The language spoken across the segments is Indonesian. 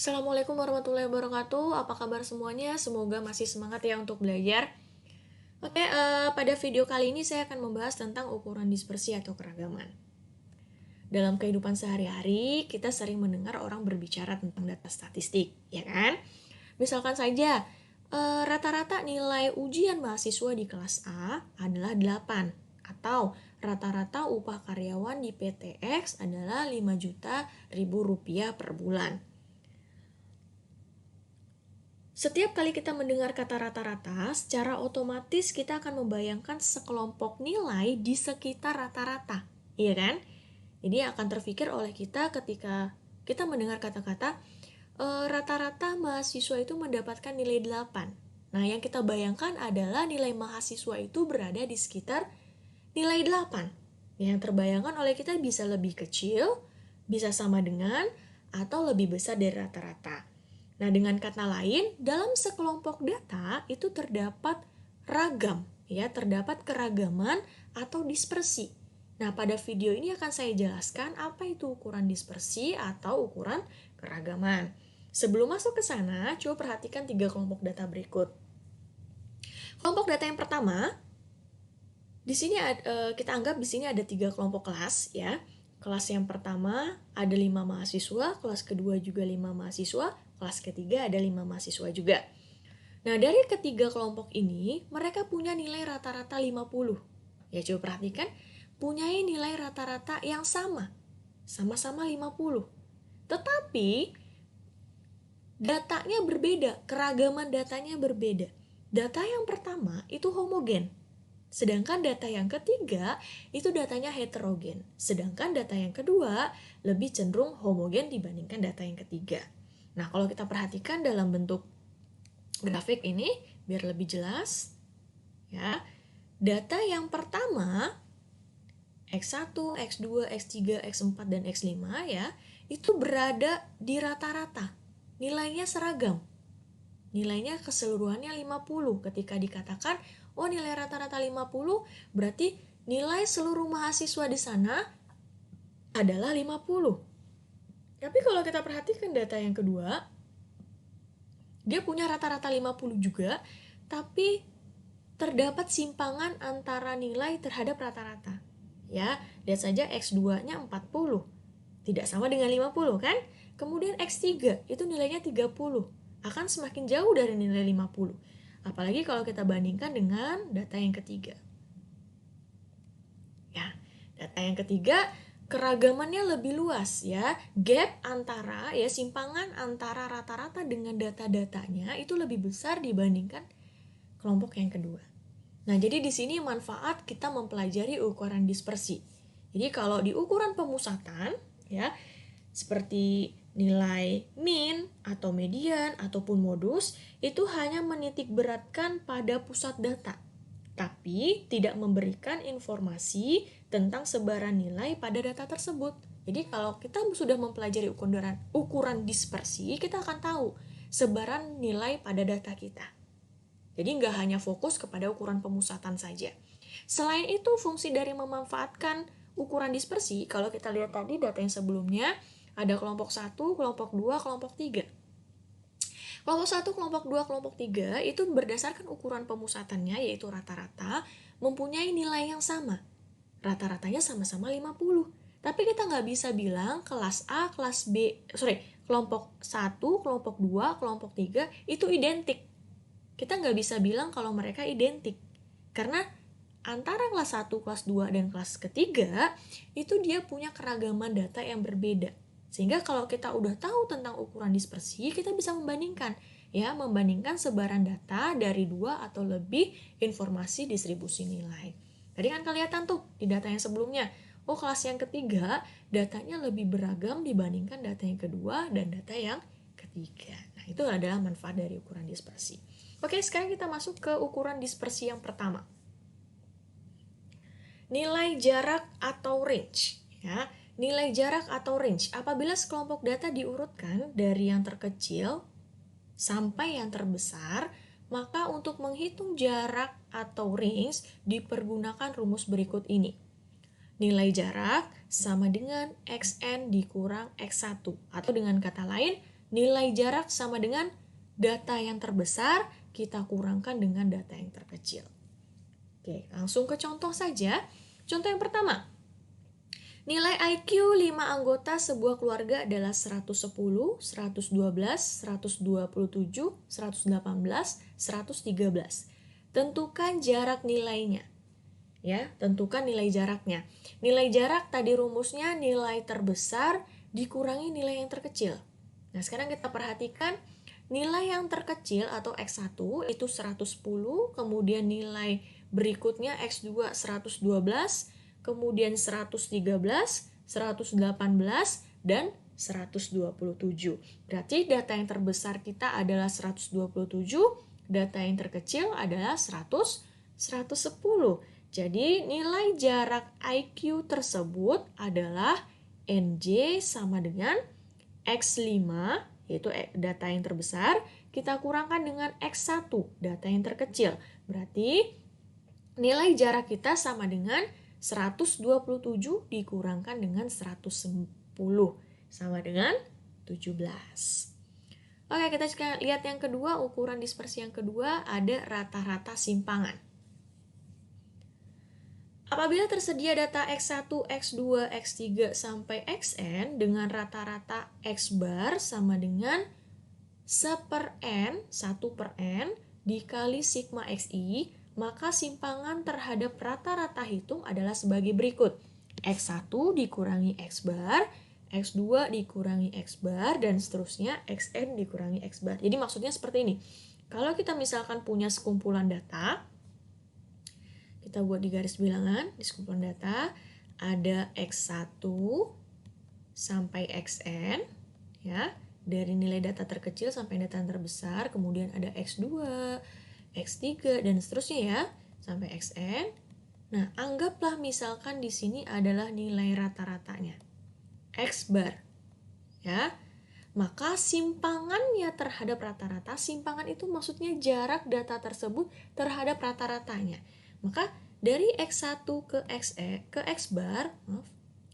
Assalamualaikum warahmatullahi wabarakatuh. Apa kabar semuanya? Semoga masih semangat ya untuk belajar. Oke, pada video kali ini saya akan membahas tentang ukuran dispersi atau keragaman. Dalam kehidupan sehari-hari, kita sering mendengar orang berbicara tentang data statistik, ya kan? Misalkan saja, rata-rata nilai ujian mahasiswa di kelas A adalah 8, atau rata-rata upah karyawan di PT X adalah 5 juta ribu rupiah per bulan. Setiap kali kita mendengar kata rata-rata, secara otomatis kita akan membayangkan sekelompok nilai di sekitar rata-rata, iya kan? Jadi akan terpikir oleh kita ketika kita mendengar kata-kata rata-rata mahasiswa itu mendapatkan nilai 8. Nah, yang kita bayangkan adalah nilai mahasiswa itu berada di sekitar nilai 8. Yang terbayangkan oleh kita bisa lebih kecil, bisa sama dengan, atau lebih besar dari rata-rata. Nah, dengan kata lain, dalam sekelompok data itu terdapat ragam, ya, terdapat keragaman atau dispersi. Nah, pada video ini akan saya jelaskan apa itu ukuran dispersi atau ukuran keragaman. Sebelum masuk ke sana, coba perhatikan 3 kelompok data berikut. Kelompok data yang pertama, di sini kita anggap di sini ada 3 kelompok kelas, ya. Kelas yang pertama ada 5 mahasiswa, kelas kedua juga 5 mahasiswa, kelas ketiga ada 5 mahasiswa juga. Nah, dari ketiga kelompok ini, mereka punya nilai rata-rata 50. Ya, coba perhatikan, punya nilai rata-rata yang sama. Sama-sama 50. Tetapi, datanya berbeda, keragaman datanya berbeda. Data yang pertama itu homogen. Sedangkan data yang ketiga itu datanya heterogen. Sedangkan data yang kedua lebih cenderung homogen dibandingkan data yang ketiga. Nah, kalau kita perhatikan dalam bentuk grafik ini, biar lebih jelas, ya. Data yang pertama, X1, X2, X3, X4, dan X5 ya, itu berada di rata-rata. Nilainya seragam. Nilainya keseluruhannya 50. Ketika dikatakan, oh nilai rata-rata 50, berarti nilai seluruh mahasiswa di sana adalah 50. Tapi kalau kita perhatikan data yang kedua, dia punya rata-rata 50 juga, tapi terdapat simpangan antara nilai terhadap rata-rata. Ya, lihat saja X2-nya 40. Tidak sama dengan 50 kan? Kemudian X3 itu nilainya 30. Akan semakin jauh dari nilai 50. Apalagi kalau kita bandingkan dengan data yang ketiga. Ya, data yang ketiga keragamannya lebih luas ya. Gap antara ya simpangan antara rata-rata dengan data-datanya itu lebih besar dibandingkan kelompok yang kedua. Nah, jadi di sini manfaat kita mempelajari ukuran dispersi. Jadi kalau di ukuran pemusatan ya seperti nilai min atau median ataupun modus itu hanya menitik beratkan pada pusat data, tapi tidak memberikan informasi tentang sebaran nilai pada data tersebut. Jadi kalau kita sudah mempelajari ukuran dispersi, kita akan tahu sebaran nilai pada data kita. Jadi nggak hanya fokus kepada ukuran pemusatan saja. Selain itu, fungsi dari memanfaatkan ukuran dispersi, kalau kita lihat tadi data yang sebelumnya, ada kelompok 1, kelompok 2, kelompok 3. Kelompok 1, kelompok 2, kelompok 3 itu berdasarkan ukuran pemusatannya, yaitu rata-rata, mempunyai nilai yang sama. Rata-ratanya sama-sama 50. Tapi kita nggak bisa bilang kelas A, kelas B, kelompok 1, kelompok 2, kelompok 3 itu identik. Kita nggak bisa bilang kalau mereka identik. Karena antara kelas 1, kelas 2, dan kelas ketiga, itu dia punya keragaman data yang berbeda. Sehingga kalau kita udah tahu tentang ukuran dispersi, kita bisa membandingkan. Ya, membandingkan sebaran data dari 2 atau lebih informasi distribusi nilai. Tadi kan kelihatan tuh di data yang sebelumnya. Oh, kelas yang ketiga, datanya lebih beragam dibandingkan data yang kedua dan data yang ketiga. Nah, itu adalah manfaat dari ukuran dispersi. Oke, sekarang kita masuk ke ukuran dispersi yang pertama. Nilai jarak atau range. Ya, nilai jarak atau range. Apabila sekelompok data diurutkan dari yang terkecil sampai yang terbesar, maka untuk menghitung jarak atau range dipergunakan rumus berikut ini. Nilai jarak sama dengan xn dikurang x1. Atau dengan kata lain, nilai jarak sama dengan data yang terbesar kita kurangkan dengan data yang terkecil. Oke, langsung ke contoh saja. Contoh yang pertama. Nilai IQ 5 anggota sebuah keluarga adalah 110, 112, 127, 118, 113. Tentukan jarak nilainya. Ya, tentukan nilai jaraknya. Nilai jarak tadi rumusnya nilai terbesar dikurangi nilai yang terkecil. Nah, sekarang kita perhatikan nilai yang terkecil atau X1 itu 110, kemudian nilai berikutnya X2 112, kemudian 113, 118, dan 127. Berarti data yang terbesar kita adalah 127, data yang terkecil adalah 110. Jadi nilai jarak IQ tersebut adalah NJ sama dengan X5, yaitu data yang terbesar, kita kurangkan dengan X1, data yang terkecil. Berarti nilai jarak kita sama dengan 127 dikurangkan dengan 110, sama dengan 17. Oke, kita lihat yang kedua, ukuran dispersi yang kedua, ada rata-rata simpangan. Apabila tersedia data X1, X2, X3 sampai Xn dengan rata-rata X bar sama dengan 1/n, 1/n dikali sigma Xi, maka simpangan terhadap rata-rata hitung adalah sebagai berikut. X1 dikurangi X bar, X2 dikurangi X bar, dan seterusnya Xn dikurangi X bar. Jadi maksudnya seperti ini. Kalau kita misalkan punya sekumpulan data, kita buat di garis bilangan, di sekumpulan data, ada X1 sampai Xn, ya, dari nilai data terkecil sampai data terbesar, kemudian ada X2, X3, dan seterusnya ya, sampai Xn. Nah, anggaplah misalkan di sini adalah nilai rata-ratanya, X bar, ya. Maka simpangannya terhadap rata-rata, simpangan itu maksudnya jarak data tersebut terhadap rata-ratanya. Maka dari X1 ke X bar,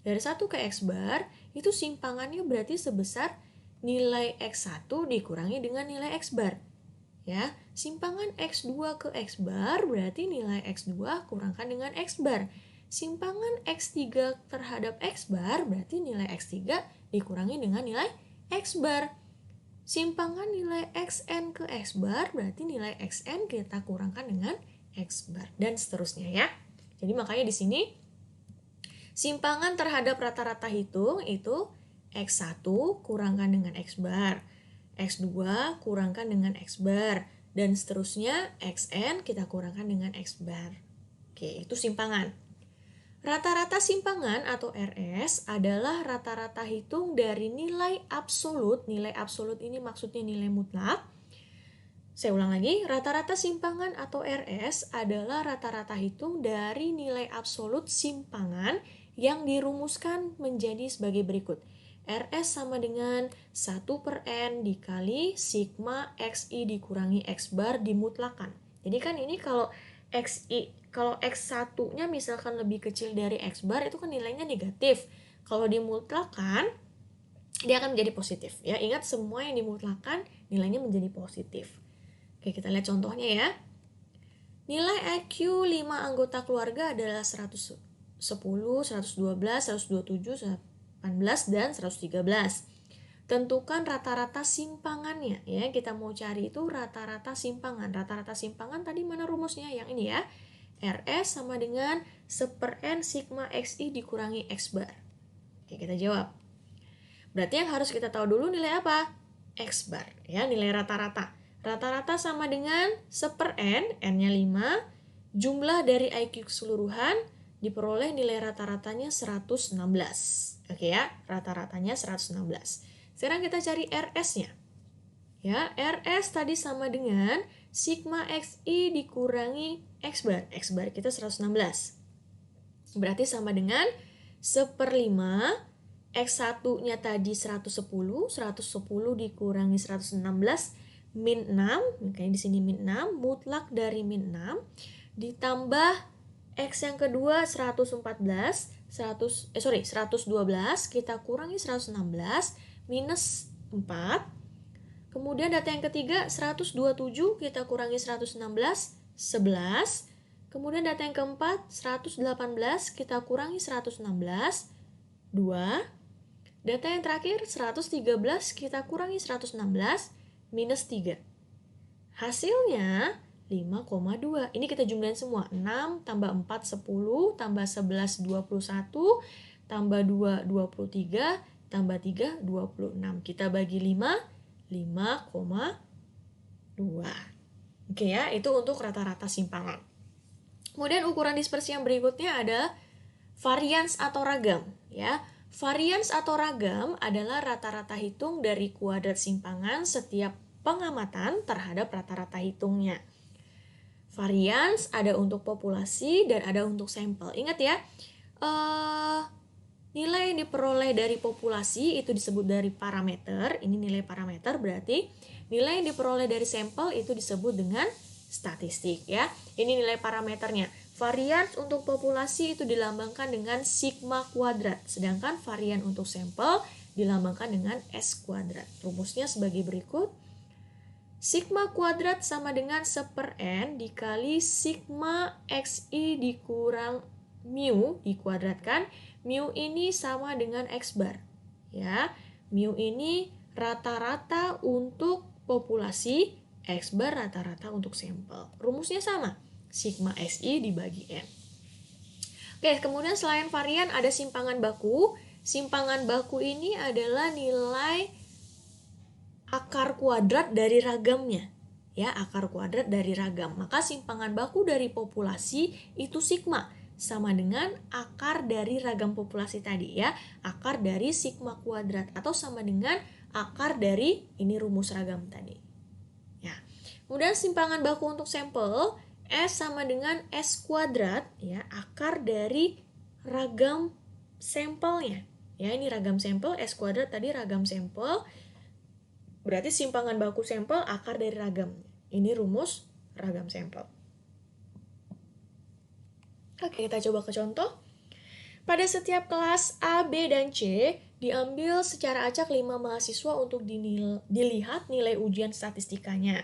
dari 1 ke X bar, itu simpangannya berarti sebesar nilai X1 dikurangi dengan nilai X bar. Ya, simpangan X2 ke X bar berarti nilai X2 kurangkan dengan X bar. Simpangan X3 terhadap X bar berarti nilai X3 dikurangi dengan nilai X bar. Simpangan nilai Xn ke X bar berarti nilai Xn kita kurangkan dengan X bar, dan seterusnya ya. Jadi makanya di sini simpangan terhadap rata-rata hitung itu X1 kurangkan dengan X bar, X2 kurangkan dengan X bar, dan seterusnya Xn kita kurangkan dengan X bar. Oke, itu simpangan. Rata-rata simpangan atau RS adalah rata-rata hitung dari nilai absolut. Nilai absolut ini maksudnya nilai mutlak. Saya ulang lagi, rata-rata simpangan atau RS adalah rata-rata hitung dari nilai absolut simpangan yang dirumuskan menjadi sebagai berikut. RS sama dengan 1/n dikali sigma Xi dikurangi X bar dimutlakan. Jadi kan ini kalau X1-nya misalkan lebih kecil dari X bar itu kan nilainya negatif. Kalau dimutlakan, dia akan menjadi positif. Ya, ingat semua yang dimutlakan nilainya menjadi positif. Oke, kita lihat contohnya ya. Nilai IQ 5 anggota keluarga adalah 110, 112, 127, 118, dan 113. Tentukan rata-rata simpangannya. Ya, kita mau cari itu rata-rata simpangan. Rata-rata simpangan tadi mana rumusnya? Yang ini ya. RS sama dengan 1/n sigma Xi dikurangi X bar. Oke, kita jawab. Berarti yang harus kita tahu dulu nilai apa? X bar, ya, nilai rata-rata. Rata-rata sama dengan 1/n, n-nya 5, jumlah dari IQ keseluruhan, diperoleh nilai rata-ratanya 116. Oke ya, rata-ratanya 116. Sekarang kita cari RS-nya. Ya, RS tadi sama dengan sigma Xi dikurangi X bar. X bar kita 116. Berarti sama dengan 1/5. X1-nya tadi 110, 110 dikurangi 116, min 6, makanya di sini min 6, mutlak dari min 6, ditambah X yang kedua 114, 112, kita kurangi 116, minus 4, Kemudian data yang ketiga 127 kita kurangi 116, 11. Kemudian data yang keempat 118 kita kurangi 116, 2. Data yang terakhir 113 kita kurangi 116, minus 3. Hasilnya 5,2. Ini kita jumlahin semua. 6 tambah 4, 10, tambah 11, 21, tambah 2, 23, tambah 3, 26. Kita bagi 5, 5,2. Oke ya, itu untuk rata-rata simpangan. Kemudian ukuran dispersi yang berikutnya ada varians atau ragam. Ya, varians atau ragam adalah rata-rata hitung dari kuadrat simpangan setiap pengamatan terhadap rata-rata hitungnya. Varians ada untuk populasi dan ada untuk sampel. Ingat ya, nilai yang diperoleh dari populasi itu disebut dari parameter. Ini nilai parameter, berarti nilai yang diperoleh dari sampel itu disebut dengan statistik ya. Ini nilai parameternya. Varians untuk populasi itu dilambangkan dengan sigma kuadrat, sedangkan varian untuk sampel dilambangkan dengan S kuadrat. Rumusnya sebagai berikut. Sigma kuadrat sama dengan 1/n dikali sigma xi dikurang mu dikuadratkan. Mu ini sama dengan X bar. Ya, mu ini rata-rata untuk populasi, X bar rata-rata untuk sampel. Rumusnya sama, sigma xi dibagi n. Oke, kemudian selain varian ada simpangan baku. Simpangan baku ini adalah nilai akar kuadrat dari ragamnya. Ya, akar kuadrat dari ragam. Maka simpangan baku dari populasi itu sigma, sama dengan akar dari ragam populasi tadi ya, akar dari sigma kuadrat, atau sama dengan akar dari ini rumus ragam tadi. Ya. Kemudian simpangan baku untuk sampel, S sama dengan S kuadrat ya, akar dari ragam sampelnya. Ya, ini ragam sampel, S kuadrat tadi ragam sampel. Berarti simpangan baku sampel akar dari ragam. Ini rumus ragam sampel. Oke, kita coba ke contoh. Pada setiap kelas A, B, dan C diambil secara acak 5 mahasiswa untuk dilihat nilai ujian statistikanya.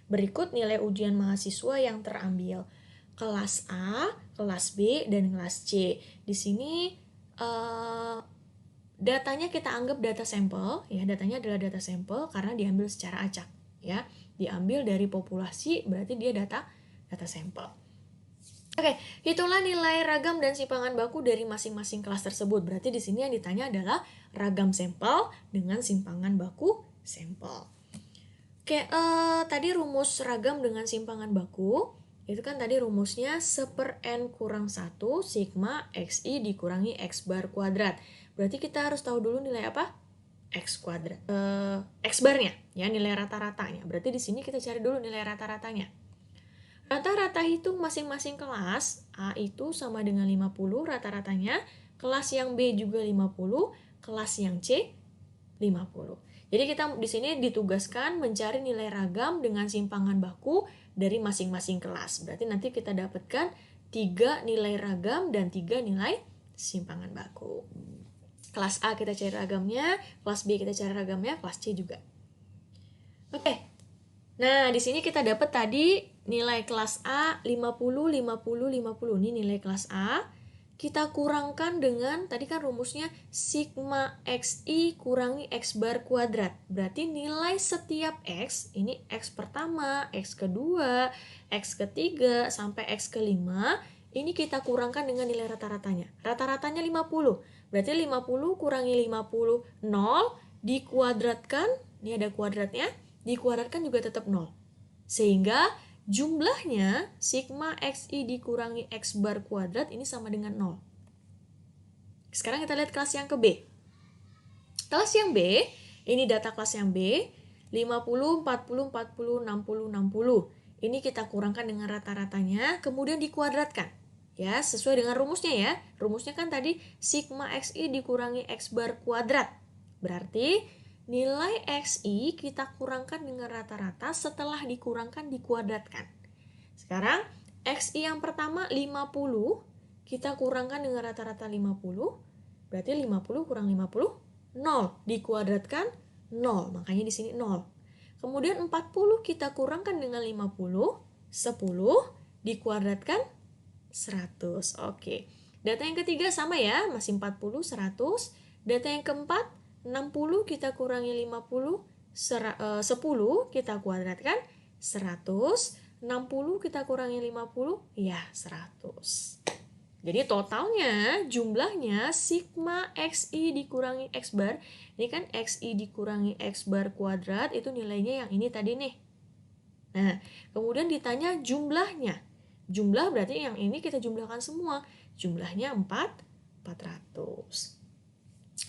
Berikut nilai ujian mahasiswa yang terambil. Kelas A, kelas B, dan kelas C. Di sini datanya kita anggap data sampel, ya, datanya adalah data sampel karena diambil secara acak, ya. Diambil dari populasi, berarti dia data sampel. Oke, hitunglah nilai ragam dan simpangan baku dari masing-masing kelas tersebut. Berarti di sini yang ditanya adalah ragam sampel dengan simpangan baku sampel. Oke, tadi rumus ragam dengan simpangan baku, itu kan tadi rumusnya 1/n kurang 1 sigma xi dikurangi x bar kuadrat. Berarti kita harus tahu dulu nilai apa? X kuadrat. X barnya, ya, nilai rata-ratanya. Berarti di sini kita cari dulu nilai rata-ratanya. Rata-rata hitung masing-masing kelas, A itu sama dengan 50 rata-ratanya, kelas yang B juga 50, kelas yang C 50. Jadi kita di sini ditugaskan mencari nilai ragam dengan simpangan baku dari masing-masing kelas. Berarti nanti kita dapatkan 3 nilai ragam dan 3 nilai simpangan baku. Kelas A kita cari ragamnya, kelas B kita cari ragamnya, kelas C juga. Oke. Nah, di sini kita dapat tadi nilai kelas A 50, 50, 50. Ini nilai kelas A. Kita kurangkan dengan, tadi kan rumusnya sigma xi kurangi x bar kuadrat. Berarti nilai setiap x, ini x pertama, x kedua, x ketiga, sampai x kelima, ini kita kurangkan dengan nilai rata-ratanya. Rata-ratanya 50. Berarti 50 kurangi 50, 0, dikuadratkan, ini ada kuadratnya, dikuadratkan juga tetap 0. Sehingga jumlahnya sigma xi dikurangi x bar kuadrat ini sama dengan 0. Sekarang kita lihat kelas yang ke B. Kelas yang B, ini data kelas yang B, 50, 40, 40, 60, 60. Ini kita kurangkan dengan rata-ratanya, kemudian dikuadratkan. Ya, sesuai dengan rumusnya ya. Rumusnya kan tadi sigma xi dikurangi x bar kuadrat. Berarti nilai xi kita kurangkan dengan rata-rata, setelah dikurangkan dikuadratkan. Sekarang xi yang pertama 50, kita kurangkan dengan rata-rata 50, berarti 50 kurang 50, 0. Dikuadratkan 0, makanya di sini 0. Kemudian 40 kita kurangkan dengan 50, 10 dikuadratkan 100. Oke. Data yang ketiga sama ya, masih 40, 100. Data yang keempat, 60 kita kurangi 50, 10 kita kuadratkan 100. 60 kita kurangi 50, ya 100. Jadi totalnya, jumlahnya sigma XI dikurangi X bar. Ini kan XI dikurangi X bar kuadrat, itu nilainya yang ini tadi nih. Nah, kemudian ditanya jumlahnya. Jumlah berarti yang ini kita jumlahkan semua. Jumlahnya 400.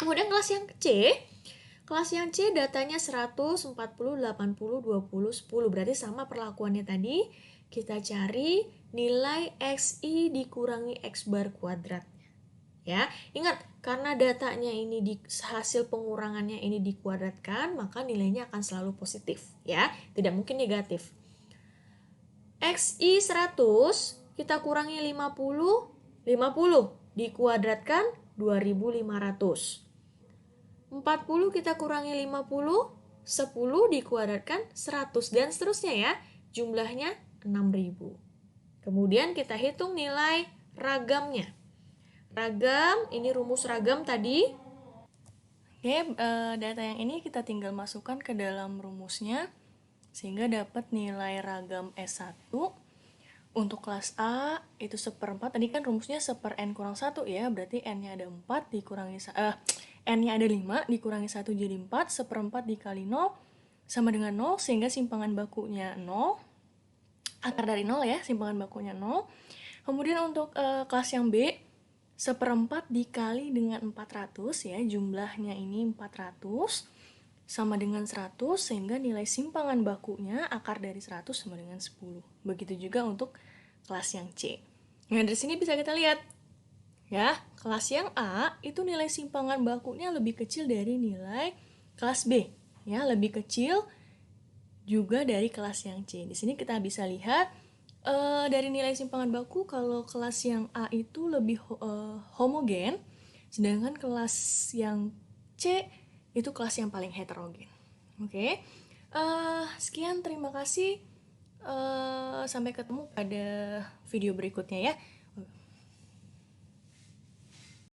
Kemudian kelas yang C. Kelas yang C datanya 100, 40, 80, 20, 10. Berarti sama perlakuannya tadi. Kita cari nilai XI dikurangi X bar kuadratnya. Ya, ingat karena datanya ini hasil pengurangannya ini dikuadratkan, maka nilainya akan selalu positif, ya. Tidak mungkin negatif. XI 100 kita kurangi 50, 50 dikuadratkan 2500. 40 kita kurangi 50, 10 dikuadratkan 100 dan seterusnya ya. Jumlahnya 6000. Kemudian kita hitung nilai ragamnya. Ragam, ini rumus ragam tadi. Oke, data yang ini kita tinggal masukkan ke dalam rumusnya sehingga dapat nilai ragam S1. Untuk kelas A itu 1/4, tadi kan rumusnya 1/n kurang 1 ya, berarti n-nya ada 4 dikurangi n-nya ada 5 dikurangi 1 jadi 4, 1/4 dikali 0 sama dengan 0 sehingga simpangan bakunya 0. Akar dari 0 ya, simpangan bakunya 0. Kemudian untuk kelas yang B 1/4 dikali dengan 400 ya, jumlahnya ini 400 sama dengan 100 sehingga nilai simpangan bakunya akar dari 100 sama dengan 10. Begitu juga untuk kelas yang C. Nah, dari sini bisa kita lihat ya, kelas yang A itu nilai simpangan bakunya lebih kecil dari nilai kelas B. Ya, lebih kecil juga dari kelas yang C. Di sini kita bisa lihat dari nilai simpangan baku kalau kelas yang A itu lebih homogen, sedangkan kelas yang C itu kelas yang paling heterogen. Oke. Sekian, terima kasih. Sampai ketemu pada video berikutnya ya.